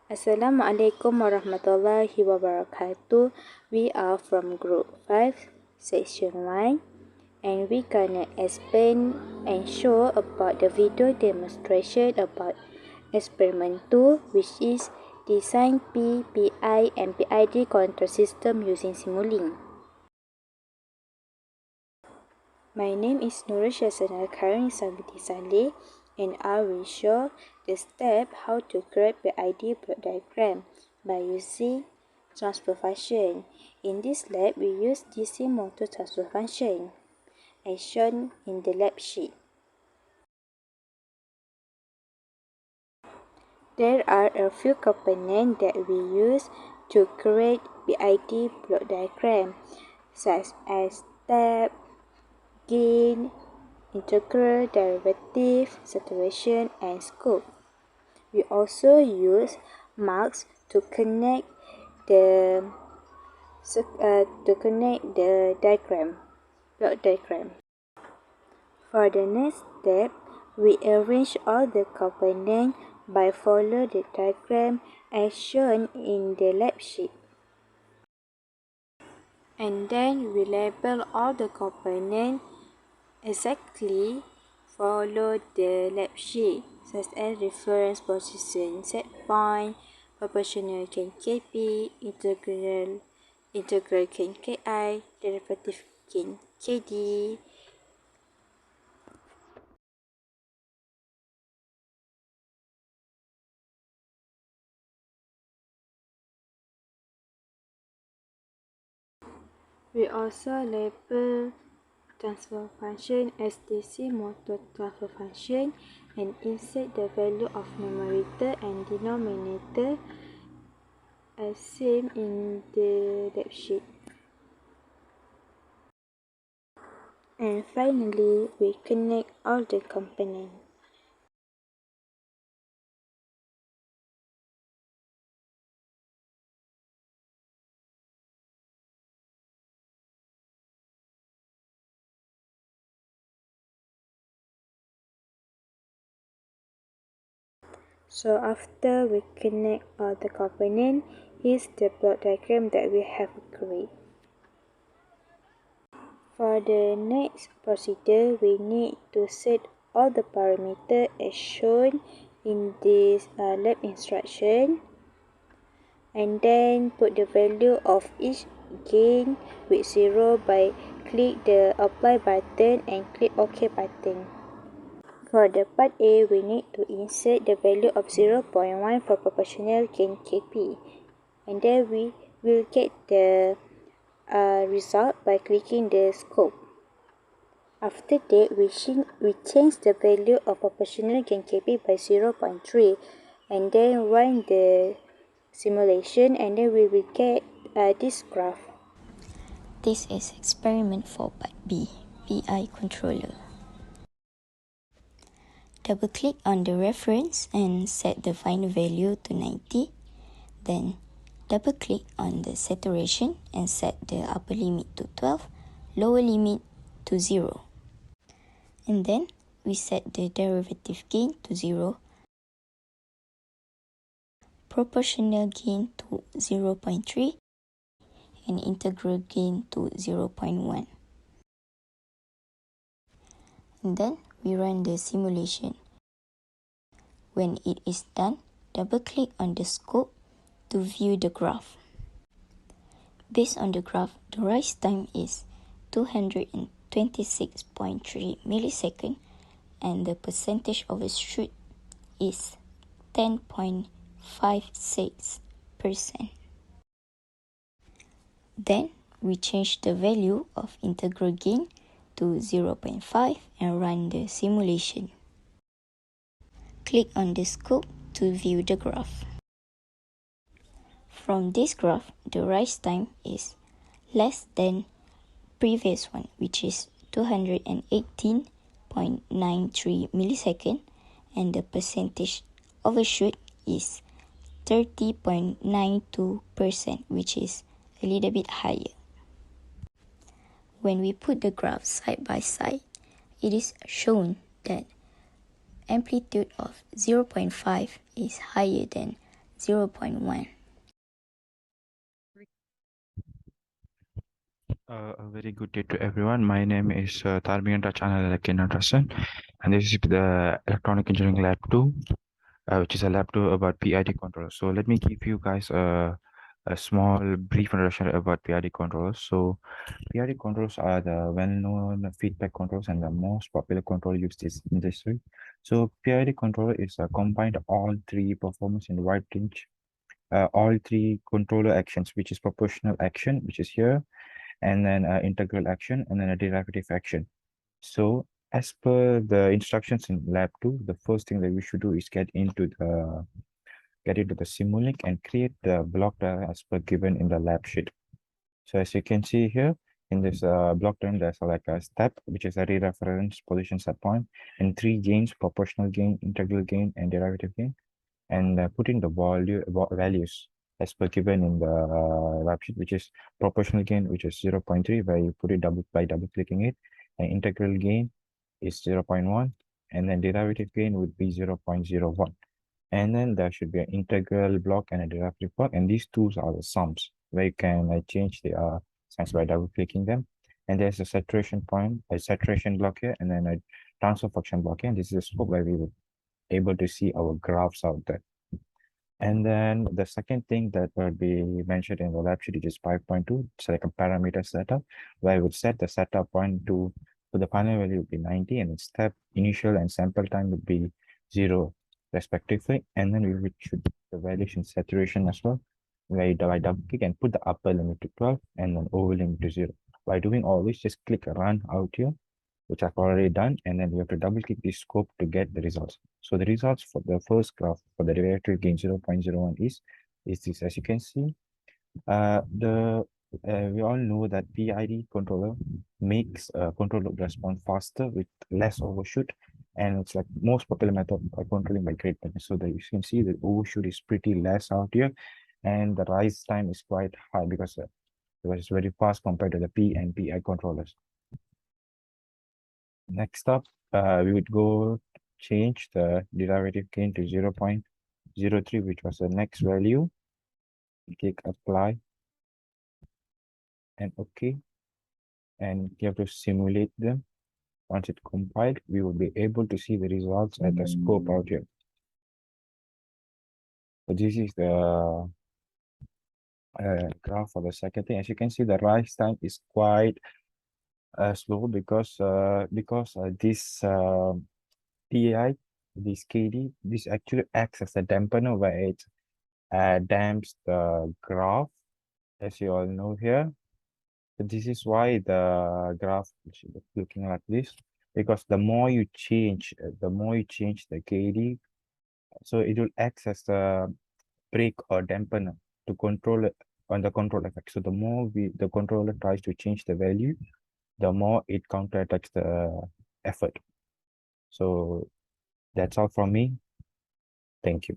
Assalamualaikum warahmatullahi wabarakatuh. We are from Group 5, Section 1, and we gonna explain and show about the video demonstration about experiment 2, which is design P, PI, and PID control system using Simulink. My name is Nurul Syazana Qhairunessa binti Salleh, and I will show the step how to create PID block diagram by using transfer function. In this lab, we use DC motor transfer function as shown in the lab sheet. There are a few components that we use to create PID block diagram, such as step, gain, integral, derivative, saturation, and scope. We also use marks to connect the diagram, block diagram. For the next step, we arrange all the components by follow the diagram as shown in the lab sheet. And then we label all the components exactly follow the lab sheet, such as reference position, set point, proportional gain Kp, integral gain Ki, derivative gain Kd. We also label transfer function as DC motor transfer function and insert the value of numerator and denominator as same in the lab sheet. And finally, we connect all the components. So after we connect all the components, here's the block diagram that we have created. For the next procedure, we need to set all the parameters as shown in this lab instruction, and then put the value of each gain with 0 by click the apply button and click OK button. For the part A, we need to insert the value of 0.1 for proportional gain Kp, and then we will get the result by clicking the scope. After that, we change the value of proportional gain Kp by 0.3 and then run the simulation, and then we will get this graph. This is experiment for part B, PI controller. Double-click on the reference and set the final value to 90. Then, double-click on the saturation and set the upper limit to 12, lower limit to 0. And then, we set the derivative gain to 0, proportional gain to 0.3, and integral gain to 0.1. And then, we run the simulation. When it is done, double-click on the scope to view the graph. Based on the graph, the rise time is 226.3 milliseconds and the percentage overshoot is 10.56%. Then, we change the value of integral gain to 0.5 and run the simulation. Click on the scope to view the graph. From this graph, the rise time is less than previous one, which is 218.93 milliseconds, and the percentage overshoot is 30.92%, which is a little bit higher. When we put the graphs side by side, it is shown that amplitude of 0.5 is higher than 0.1. A very good day to everyone. My name is THARMIGAN NADARASON, and this is the Electronic Engineering Lab 2, which is a lab 2 about PID controllers. So let me give you guys a small brief introduction about PID controllers. So PID controllers are the well-known feedback controllers and the most popular control used in this industry. So PID controller is a combined all three performance in wide range, all three controller actions, which is proportional action, which is here, and then integral action, and then a derivative action. So as per the instructions in lab 2, the first thing that we should do is get into the Simulink and create the block diagram as per given in the lab sheet. So as you can see here in this block diagram, there's like a step, which is a re-reference position set point, and three gains: proportional gain, integral gain, and derivative gain, and putting the values as per given in the lab sheet, which is proportional gain, which is 0.3, where you put it by double clicking it, and integral gain is 0.1, and then derivative gain would be 0.01. And then there should be an integral block and a derivative block, and these two are the sums where you can change the signs by double clicking them. And there's a saturation point, a saturation block here, and then a transfer function block here. And this is a scope where we will able to see our graphs out there. And then the second thing that will be mentioned in the lab sheet is 5.2. It's like a parameter setup where I would set the setup point to the final value would be 90, and the step initial and sample time would be 0 respectively. And then we would should the valuation saturation as well, where you double click and put the upper limit to 12 and then over limit to 0. By doing all this, just click run out here, which I've already done, and then you have to double click the scope to get the results. So the results for the first graph for the derivative gain 0.01 is this. As you can see, we all know that PID controller makes control loop respond faster with less overshoot, and it's like most popular method of controlling by grade point. So that you can see the overshoot is pretty less out here, and the rise time is quite high because it's very fast compared to the P and PI controllers. Next up, we would go change the derivative gain to 0.03, which was the next value. Click apply and OK. And you have to simulate them. Once it compiled, we will be able to see the results at the scope out here. So this is the graph for the second thing. As you can see, the rise time is quite slow because this TI, this KD, this actually acts as a dampener where it damps the graph, as you all know here. So this is why the graph is looking like this, because the more you change the KD, so it will act as a brake or dampener to control it on the control effect. So the more the controller tries to change the value, the more it counterattacks the effort. So that's all from me. Thank you.